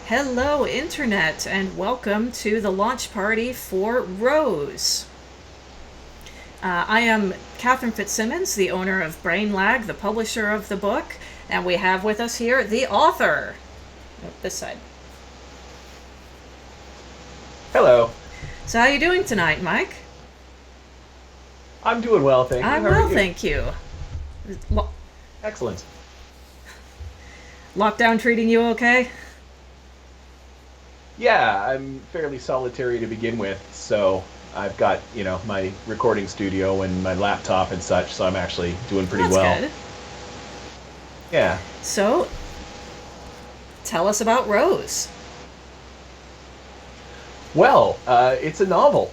Hello, Internet, and welcome to the launch party for Rose. I am Catherine Fitzsimmons, the owner of Brain Lag, the publisher of the book, and we have with us here the author. Oh, this side. Hello. So, how are you doing tonight, Mike? I'm doing well, thank you. I'm How are well, you? thank you. Lo- Excellent. Lockdown treating you okay? Yeah, I'm fairly solitary to begin with, so I've got, my recording studio and my laptop and such, so I'm actually doing pretty That's well. good. Yeah. So, tell us about Rose. Well, it's a novel,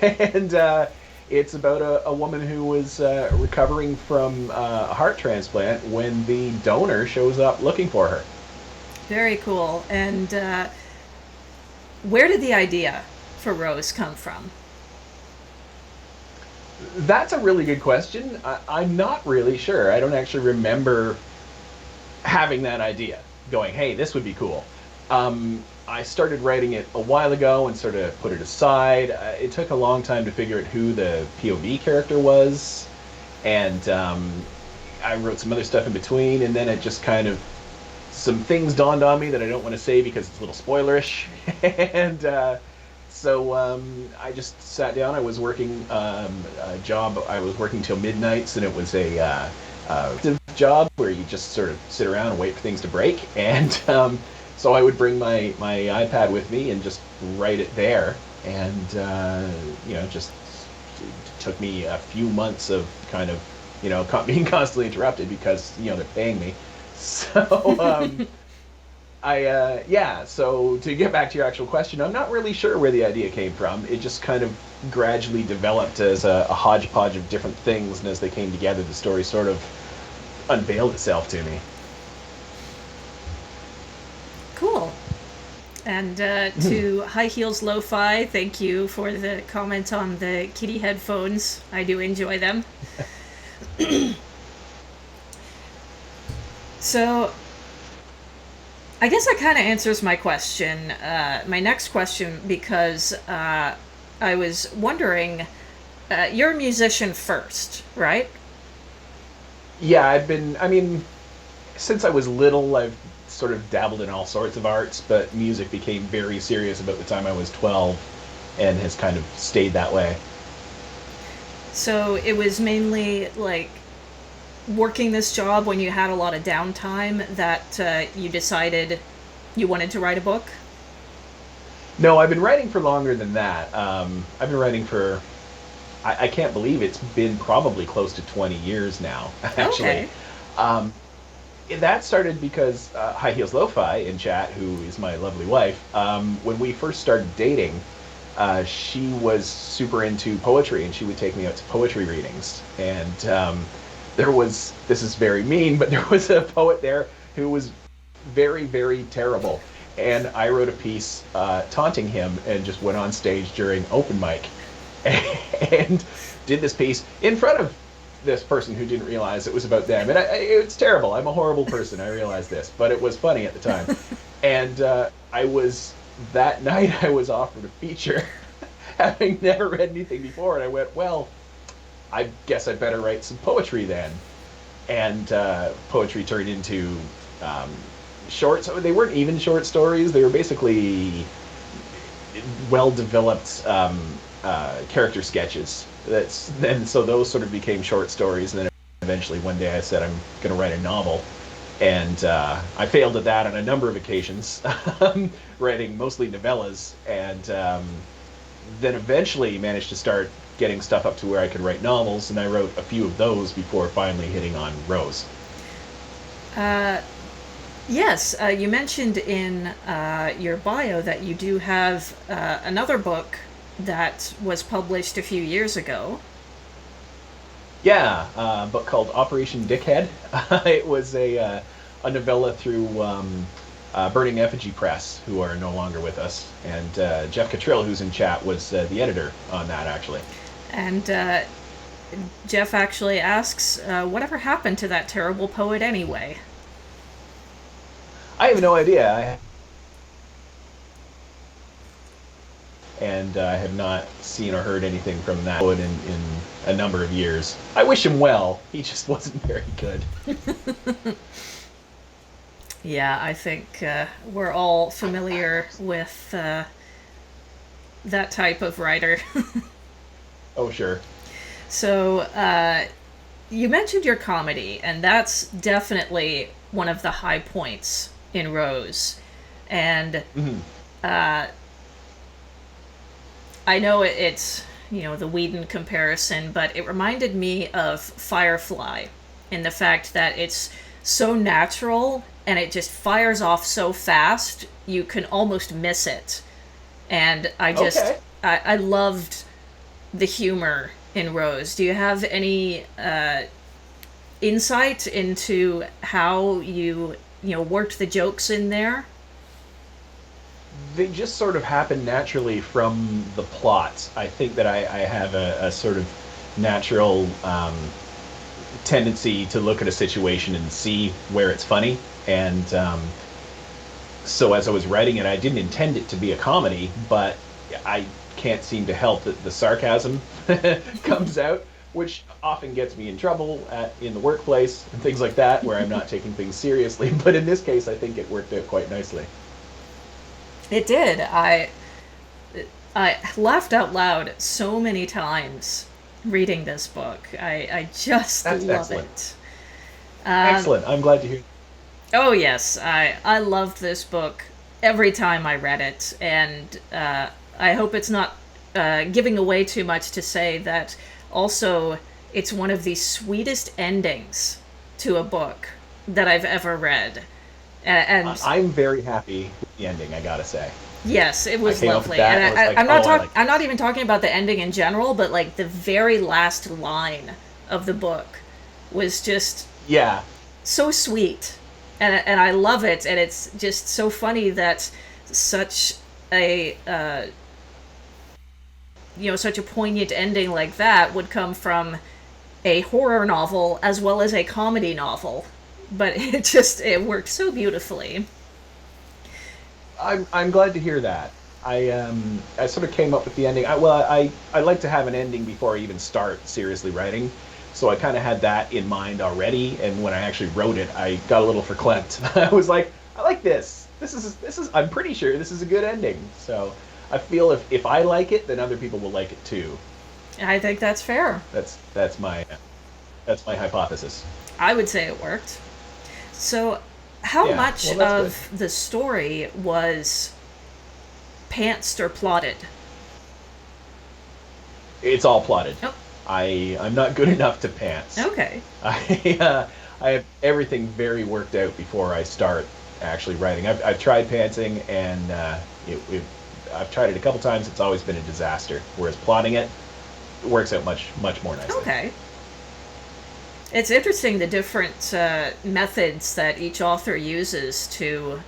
and it's about a woman who was recovering from a heart transplant when the donor shows up looking for her. Very cool. And where did the idea for Rose come from? That's a really good question. I'm not really sure. I don't actually remember having that idea, going, hey, this would be cool. I started writing it a while ago and sort of put it aside. It took a long time to figure out who the POV character was, and I wrote some other stuff in between, and then it just kind of, some things dawned on me that I don't want to say because it's a little spoilerish, and so I just sat down. I was working a job. I was working till midnights, and it was a job where you just sort of sit around and wait for things to break. And so I would bring my iPad with me and just write it there. And just it took me a few months of kind of being constantly interrupted because they're paying me. So so to get back to your actual question, I'm not really sure where the idea came from. It just kind of gradually developed as a hodgepodge of different things, and as they came together, the story sort of unveiled itself to me. Cool. And to High Heels Lo-Fi, thank you for the comment on the kitty headphones. I do enjoy them. So, I guess that kind of answers my question, my next question, because I was wondering, you're a musician first, right? Yeah, since I was little, I've sort of dabbled in all sorts of arts, but music became very serious about the time I was 12 and has kind of stayed that way. So it was mainly like working this job when you had a lot of downtime that you decided you wanted to write a book? No, I've been writing for longer than that. I've been writing for, I can't believe it's been probably close to 20 years now, actually. Okay. Um, that started because High Heels Lo-Fi in chat, who is my lovely wife, when we first started dating, she was super into poetry, and she would take me out to poetry readings. And this is very mean, but there was a poet there who was very, very terrible. And I wrote a piece taunting him and just went on stage during open mic and did this piece in front of this person who didn't realize it was about them. And it's terrible. I'm a horrible person. I realize this, but it was funny at the time. And that night I was offered a feature having never read anything before. And I went, well, I guess I better write some poetry then. And poetry turned into shorts. They weren't even short stories. They were basically well-developed character sketches. So those sort of became short stories, and then eventually one day I said I'm going to write a novel, and I failed at that on a number of occasions, writing mostly novellas, and then eventually managed to start getting stuff up to where I could write novels, and I wrote a few of those before finally hitting on Rose. Yes, you mentioned in your bio that you do have another book that was published a few years ago. Yeah, a book called Operation Dickhead. It was a novella through Burning Effigy Press, who are no longer with us, and Jeff Cottrill, who's in chat, was the editor on that, actually. And Jeff actually asks, whatever happened to that terrible poet anyway? I have no idea. and I have not seen or heard anything from that in a number of years. I wish him well. He just wasn't very good. Yeah, I think we're all familiar with that type of writer. Oh, sure. So, you mentioned your comedy, and that's definitely one of the high points in Rose. And Mhm. uh, I know it's, the Whedon comparison, but it reminded me of Firefly in the fact that it's so natural and it just fires off so fast, you can almost miss it. And Okay. I loved the humor in Rose. Do you have any insight into how you worked the jokes in there? They just sort of happen naturally from the plot. I think that I have a sort of natural tendency to look at a situation and see where it's funny. And so as I was writing it, I didn't intend it to be a comedy, but I can't seem to help that the sarcasm comes out, which often gets me in trouble in the workplace and things like that, where I'm not taking things seriously. But in this case, I think it worked out quite nicely. It did. I laughed out loud so many times reading this book. I just That's love excellent. it. Excellent. I'm glad to hear. Oh yes, I loved this book every time I read it, and I hope it's not giving away too much to say that also it's one of the sweetest endings to a book that I've ever read. And I'm very happy with the ending, I gotta say. yes, it I was came up with lovely. that And and I was like, I'm not oh, I like I'm not this. even talking about the ending in general, but like the very last line of the book was just Yeah, so sweet, and I love it, and it's just so funny that such a such a poignant ending like that would come from a horror novel as well as a comedy novel, but it worked so beautifully. I'm glad to hear that. I sort of came up with the ending. I like to have an ending before I even start seriously writing, so I kind of had that in mind already. And when I actually wrote it, I got a little verklempt. I was like, I like this. This is. I'm pretty sure this is a good ending. So I feel if I like it, then other people will like it too. I think that's fair. That's my hypothesis. I would say it worked. So, how Yeah. much Well, that's good. of the story was pantsed or plotted? It's all plotted. Oh, I'm not good enough to pants. okay. I have everything very worked out before I start actually writing. I've tried pantsing and I've tried it a couple times. It's always been a disaster. Whereas plotting it works out much more nicely. Okay. It's interesting the different methods that each author uses to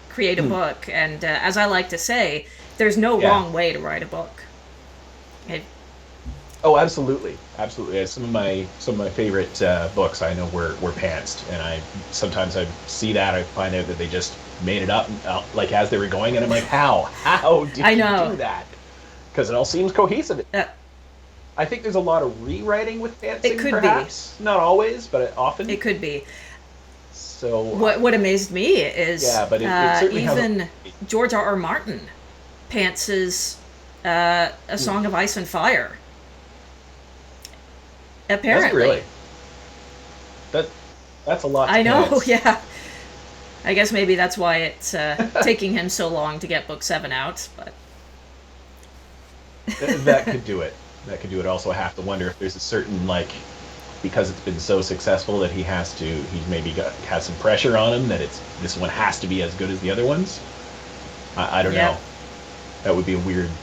create a book, and as I like to say, there's no Yeah. wrong way to write a book. It, Oh, absolutely, absolutely. Some of my favorite books I know were pantsed, and I see that I find out that they just made it up like as they were going, and I'm like, how did I you know. do that? Because it all seems cohesive. Uh, I think there's a lot of rewriting with it pantsing, could be. perhaps not always, but often. It could be. So What amazed me is yeah, but it certainly has. even George R. R. Martin pantses A Song of Ice and Fire. Does it Apparently. really? That that's a lot to I know, pants. yeah. I guess maybe that's why it's taking him so long to get book 7 out, but That could do it. That could do it. Also, I have to wonder if there's a certain because it's been so successful that he's maybe has some pressure on him that this one has to be as good as the other ones. I don't yeah. know. That would be a weird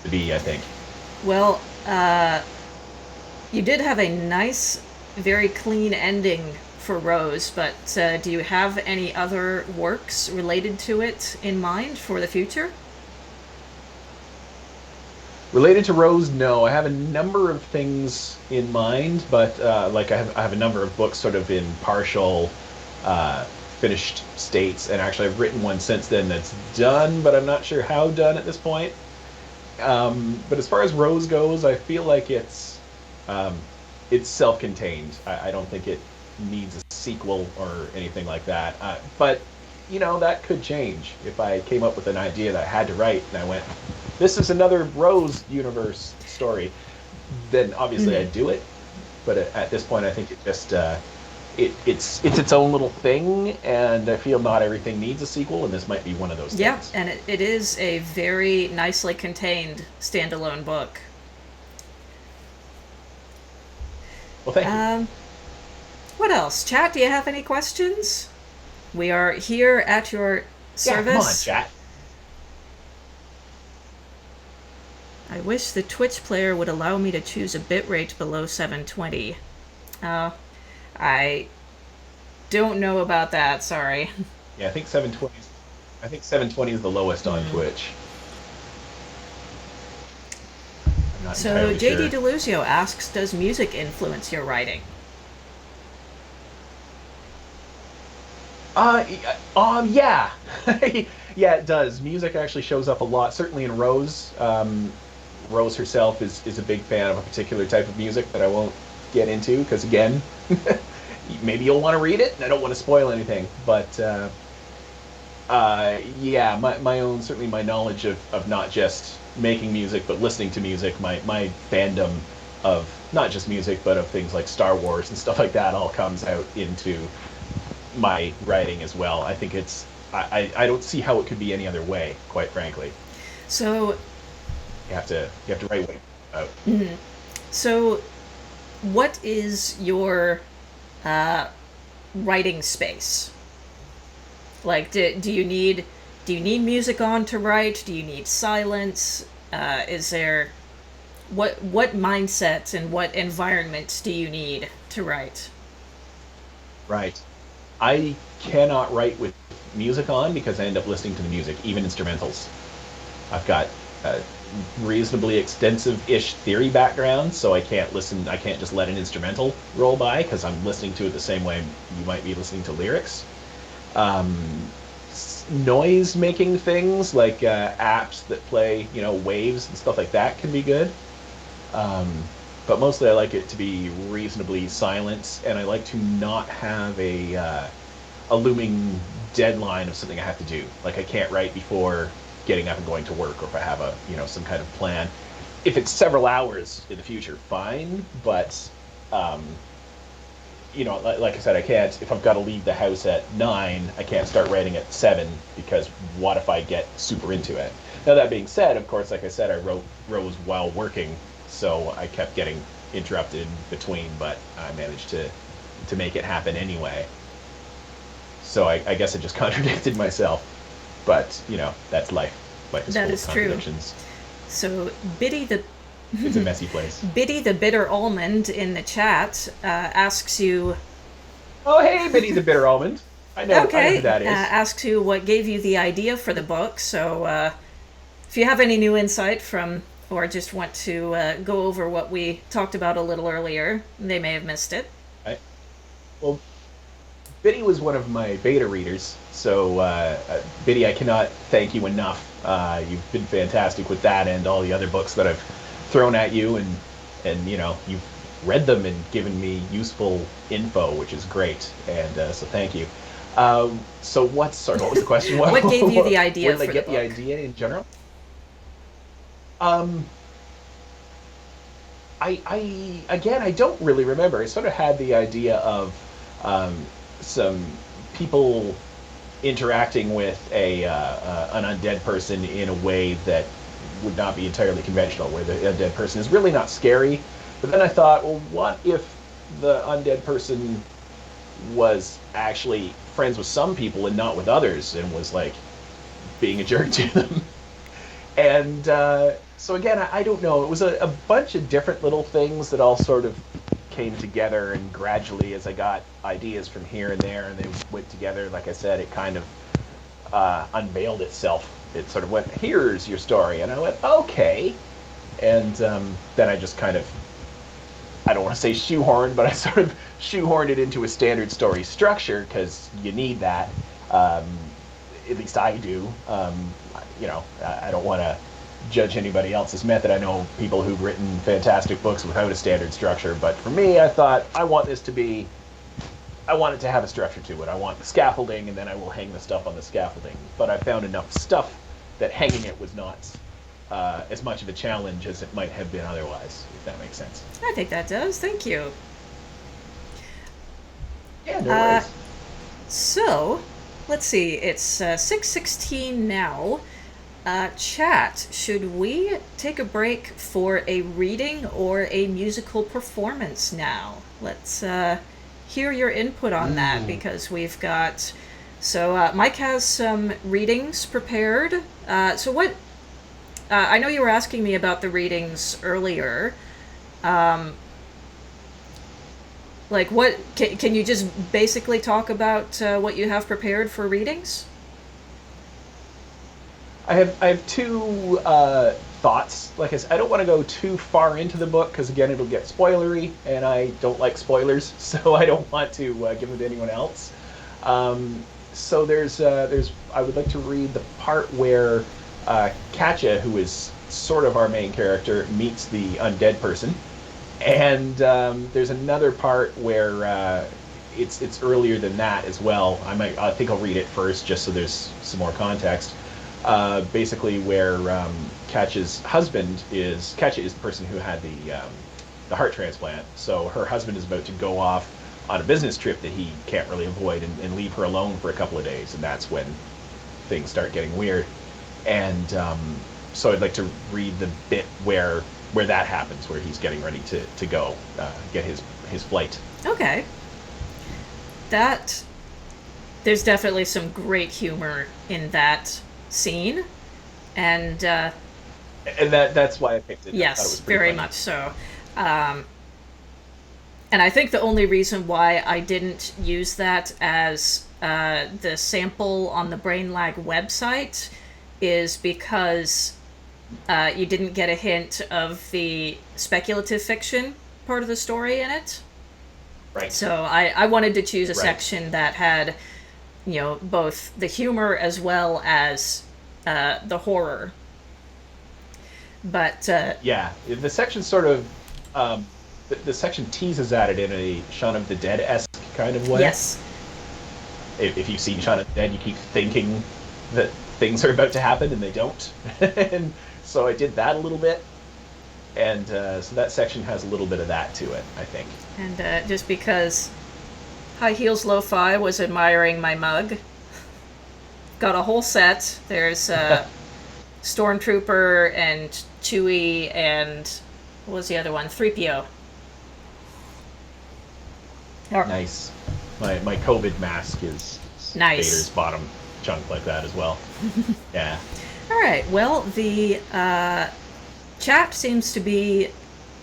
to be, I think. Well, you did have a nice, very clean ending for Rose, but do you have any other works related to it in mind for the future? Related to Rose, no. I have a number of things in mind, but I have a number of books sort of in partial uh, finished states, and actually I've written one since then that's done, but I'm not sure how done at this point. But as far as Rose goes, I feel like um, it's self-contained. I don't think it needs a sequel or anything like that. But that could change if I came up with an idea that I had to write, and I went, "This is another Rose universe story." Then obviously Mm-hmm. I'd do it. But at this point, I think it just it's its own little thing, and I feel not everything needs a sequel, and this might be one of those Yeah, things. and it is a very nicely contained standalone book. Well, thank you. Um, what else? Chat, do you have any questions? We are here at your Yeah, come on, service. chat. I wish the Twitch player would allow me to choose a bitrate below 720. Uh, I don't know about that, sorry. Yeah, I think 720 is the lowest on Hmm. Twitch. I'm not So entirely JD sure. Deluzio asks, does music influence your writing? Yeah, yeah, it does. Music actually shows up a lot. Certainly in Rose. Rose herself is a big fan of a particular type of music that I won't get into because again, maybe you'll want to read it, and I don't want to spoil anything. But yeah, my own certainly my knowledge of not just making music but listening to music, my fandom of not just music but of things like Star Wars and stuff like that all comes out into my writing as well. I think I don't see how it could be any other way, quite frankly. So, You have to write what out. so what is your uh, writing space? Like, do you need music on to write? Do you need silence? Is there what mindset and what environment do you need to write? Right. I cannot write with music on because I end up listening to the music, even instrumentals. I've got a reasonably extensive-ish theory background, so I can't just let an instrumental roll by because I'm listening to it the same way you might be listening to lyrics. Um, Noise making things like apps that play, waves and stuff like that can be good. Um, but mostly I like it to be reasonably silent, and I like to not have a looming deadline of something I have to do. Like I can't write before getting up and going to work, or if I have some kind of plan. If it's several hours in the future, fine. But um, like I said, I can't. If I've got to leave the house at 9, I can't start writing at 7 because what if I get super into it? Now that being said, of course, like I said, I wrote Rose while working, so I kept getting interrupted in between, but I managed to make it happen anyway. So I guess I just contradicted myself, but that's life. Life is That full of is true. contradictions. So Biddy the It's a messy place. Biddy the bitter almond in the chat asks you, Oh, hey, Biddy the Bitter Almond. I know who okay, that is. asks you what gave you the idea for the book. So if you have any new insight from, or just want to go over what we talked about a little earlier, they may have missed it. I, well, Biddy was one of my beta readers, so Biddy, I cannot thank you enough. You've been fantastic with that and all the other books that I've thrown at you, and you've read them and given me useful info, which is great. And so thank you. Sorry, what was the question? What gave you the Where idea did I for the get the book? idea in general? Um, again, I don't really remember. I sort of had the idea of um, some people interacting with an undead person in a way that would not be entirely conventional, where the undead person is really not scary. But then I thought, well, what if the undead person was actually friends with some people and not with others, and was like being a jerk to them? And so again, I don't know. It was a bunch of different little things that all sort of came together, and gradually, as I got ideas from here and there, and they went together, like I said, it kind of unveiled itself. It sort of went, "Here's your story," and I went, "Okay." And then I just kind of, I don't want to say shoehorned, but I sort of shoehorned it into a standard story structure because you need that. At least I do. I don't want to judge anybody else's method. I know people who've written fantastic books without a standard structure, but for me, I thought I want it to have a structure to it. I want the scaffolding, and then I will hang the stuff on the scaffolding. But I found enough stuff that hanging it was not as much of a challenge as it might have been otherwise, if that makes sense. I think that does. Thank you. Yeah, no worries. So, let's see. It's 6:16 now. Chat, should we take a break for a reading or a musical performance now? Let's hear your input on that, because we've got... So Mike has some readings prepared. So what... I know you were asking me about the readings earlier. Like, what... Can you just basically talk about what you have prepared for readings? I have two thoughts. Like I said, I don't want to go too far into the book because, again, it'll get spoilery, and I don't like spoilers, so I don't want to give them to anyone else. So there's I would like to read the part where Katja, who is sort of our main character, meets the undead person, and there's another part where it's earlier than that as well. I think I'll read it first just so there's some more context. Basically, where Katja's husband is... Katja is the person who had the heart transplant. So her husband is about to go off on a business trip that he can't really avoid and leave her alone for a couple of days, and that's when things start getting weird. And so I'd like to read the bit where that happens, where he's getting ready to go get his flight. Okay. There's definitely some great humor in that scene, and that's why I picked it. Yes, I thought it was very funny. much so. And I think the only reason why I didn't use that as the sample on the Brain Lag website is because you didn't get a hint of the speculative fiction part of the story in it. Right. So I wanted to choose a Right. section that had, both the humor as well as the horror. But yeah, the section sort of the section teases at it in a Shaun of the Dead-esque kind of way. yes, If you've seen Shaun of the Dead, you keep thinking that things are about to happen and they don't. And so I did that a little bit, and so that section has a little bit of that to it, I think. and just because High Heels Lo-Fi was admiring my mug, got a whole set. There's Stormtrooper and Chewie and what was the other one? 3PO. Nice. My COVID mask is Nice. Vader's bottom chunk like that as well. Yeah. All right. Well, the chat seems to be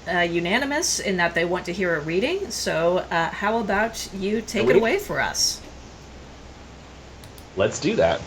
unanimous in that they want to hear a reading. So how about you take it away for us? Let's do that.